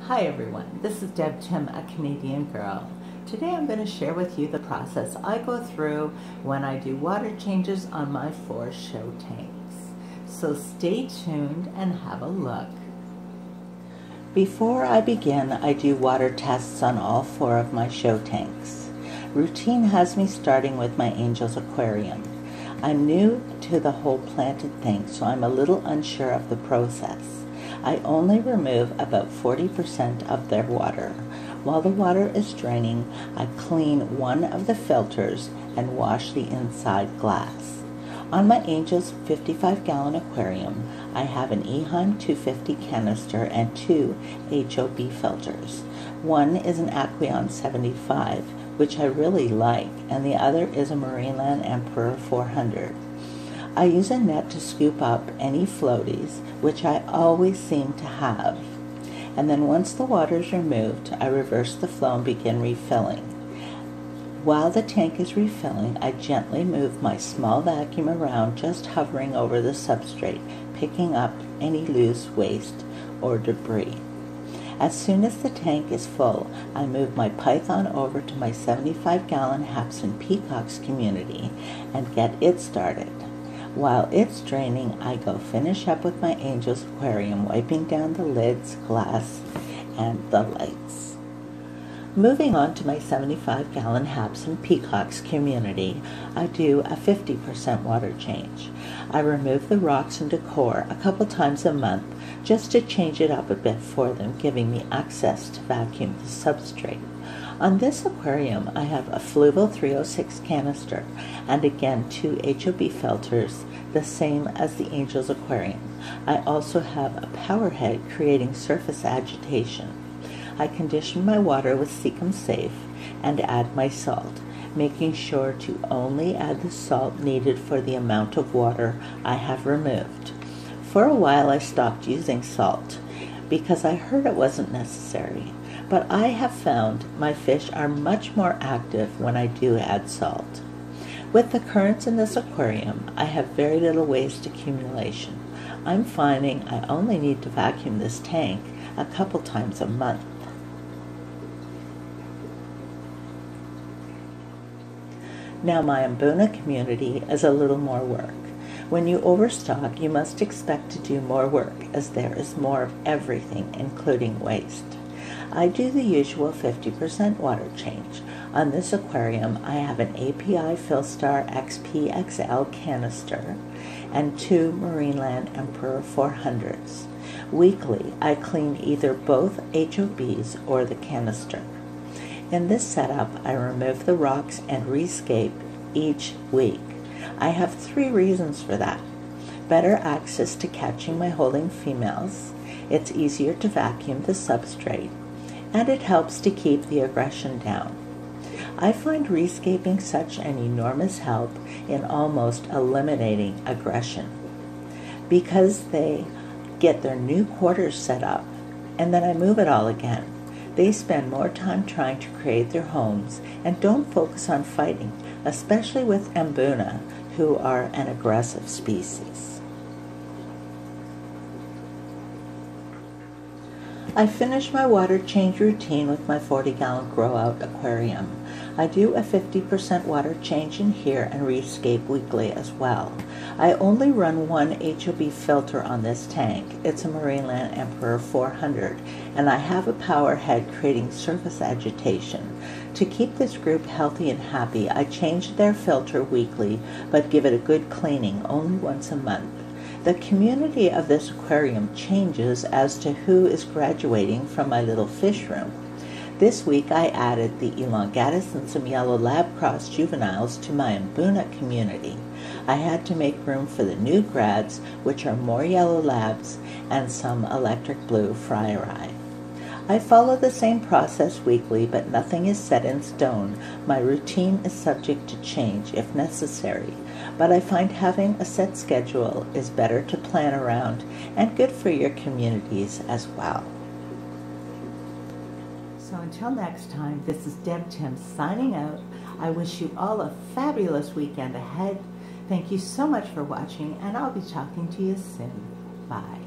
Hi everyone, this is Deb Tim, a Canadian girl. Today I'm going to share with you the process I go through when I do water changes on my 4 show tanks. So stay tuned and have a look. Before I begin, I do water tests on all 4 of my show tanks. Routine has me starting with my Angel's aquarium. I'm new to the whole planted thing, so I'm a little unsure of the process. I only remove about 40% of their water. While the water is draining, I clean one of the filters and wash the inside glass. On my Angel's 55-gallon aquarium, I have an Eheim 250 canister and 2 HOB filters. One is an Aquarium 75, which I really like, and the other is a Marineland Emperor 400. I use a net to scoop up any floaties, which I always seem to have. And then once the water is removed, I reverse the flow and begin refilling. While the tank is refilling, I gently move my small vacuum around, just hovering over the substrate, picking up any loose waste or debris. As soon as the tank is full, I move my Python over to my 75-gallon Habson Peacocks community and get it started. While it's draining, I go finish up with my Angel's aquarium, wiping down the lids, glass, and the lights. Moving on to my 75-gallon Habson Peacocks community, I do a 50% water change. I remove the rocks and decor a couple times a month just to change it up a bit for them, giving me access to vacuum the substrate. On this aquarium, I have a Fluval 306 canister and again 2 HOB filters, the same as the Angel's aquarium. I also have a power head creating surface agitation. I condition my water with Seacom Safe and add my salt, making sure to only add the salt needed for the amount of water I have removed. For a while I stopped using salt because I heard it wasn't necessary, but I have found my fish are much more active when I do add salt. With the currents in this aquarium, I have very little waste accumulation. I'm finding I only need to vacuum this tank a couple times a month. Now my Buna community is a little more work. When you overstock, you must expect to do more work, as there is more of everything, including waste. I do the usual 50% water change. On this aquarium, I have an API Philstar XP-XL canister and 2 Marineland Emperor 400s. Weekly, I clean either both HOBs or the canister. In this setup, I remove the rocks and rescape each week. I have 3 reasons for that. Better access to catching my holding females, it's easier to vacuum the substrate, and it helps to keep the aggression down. I find rescaping such an enormous help in almost eliminating aggression, because they get their new quarters set up, and then I move it all again. They spend more time trying to create their homes and don't focus on fighting, especially with Buna, who are an aggressive species. I finish my water change routine with my 40-gallon grow-out aquarium. I do a 50% water change in here and rescape weekly as well. I only run 1 HOB filter on this tank. It's a Marineland Emperor 400, and I have a power head creating surface agitation. To keep this group healthy and happy, I change their filter weekly, but give it a good cleaning only once a month. The community of this aquarium changes as to who is graduating from my little fish room. This week I added the elongatus and some yellow lab cross juveniles to my Buna community. I had to make room for the new grads, which are more yellow labs and some electric blue fry-eye. I follow the same process weekly, but nothing is set in stone. My routine is subject to change if necessary, but I find having a set schedule is better to plan around and good for your communities as well. So until next time, this is Deb Tim signing out. I wish you all a fabulous weekend ahead. Thank you so much for watching, and I'll be talking to you soon. Bye.